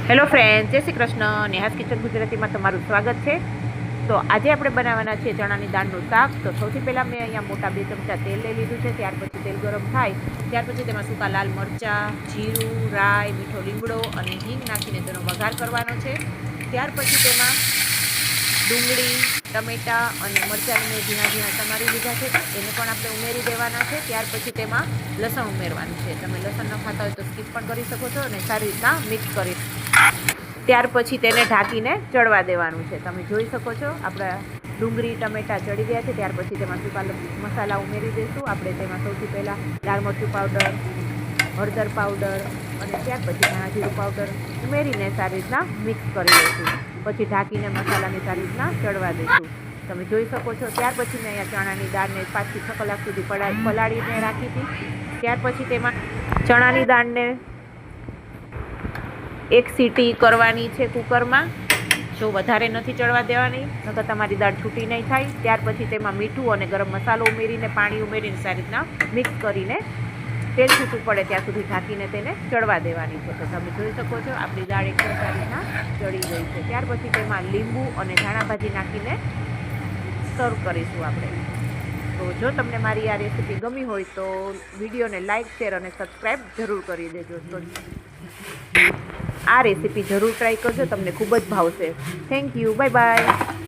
Hello friend, જય Shri Krishna. Neha's kitchen ગુજરાતીમાં તમારું સ્વાગત છે. તો આજે આપણે બનાવવાના છે ચણાની દાળનું શાક. તો સૌથી પહેલાં મેં અહીંયા મોટા 2 ચમચા તેલ લઈ લીધું છે. ત્યાર પછી તેલ ગરમ થાય ત્યાર પછી તેમાં સૂકા લાલ મરચાં, જીરું, રાઈ, મીઠો લીમડો અને હિંગ નાખીને તેનો વઘાર કરવાનો છે. ત્યાર પછી તેમાં ડુંગળી, ટમેટાં અને મરચાંને મેં ઝીણા ઝીણા સમારી લીધા છે, એને પણ આપણે ઉમેરી દેવાના છે. ત્યાર પછી તેમાં લસણ ઉમેરવાનું છે. તમે લસણ ન ખાતા હોય તો સ્કીપ પણ કરી શકો છો અને સારી રીતના મિક્સ કરી. ત્યાર પછી તેને ઢાંકીને ચડવા દેવાનું છે. તમે જોઈ શકો છો આપણા ડુંગળી ટમેટાં ચડી ગયા છે. ત્યાર પછી તેમાં સૂકા મસાલા ઉમેરી દઈશું. આપણે તેમાં સૌથી પહેલાં લાલ મરચું પાવડર, હળદર પાવડર અને ત્યાર પછી ધાણા જીરું પાવડર ઉમેરીને સારી રીતના મિક્સ કરી દઈશું. પછી ઢાંકીને મસાલાને સારી રીતના ચડવા દઈશું. તમે જોઈ શકો છો. ત્યાર પછી મેં અહીંયા ચણાની દાળને 5 થી 6 કલાક સુધી પલાળીને રાખી હતી. ત્યાર પછી તેમાં ચણાની દાળને 1 સીટી કરવાની છે કુકરમાં. જો વધારે નથી ચડવા દેવાની, નકર તમારી દાળ છૂટી નહીં થાય. ત્યાર પછી તેમાં મીઠું અને ગરમ મસાલો ઉમેરીને પાણી ઉમેરીને સારી રીતના મિક્સ કરીને તેલ છૂટું પડે ત્યાં સુધી ઢાંકીને તેને ચડવા દેવાની છે. તો તમે જોઈ શકો છો આપણી દાળ એકદમ સારી રીતના ચડી ગઈ છે. ત્યાર પછી તેમાં લીંબુ અને ધાણા ભાજી નાખીને સર્વ કરીશું આપણે. તો જો તમને મારી આ રેસીપી ગમી હોય તો વિડીયોને લાઇક, શેર અને સબસ્ક્રાઈબ જરૂર કરી દેજો. તો આ રેસીપી જરૂર ટ્રાય કરજો, તમને ખૂબ જ ભાવશે. Thank you, bye by.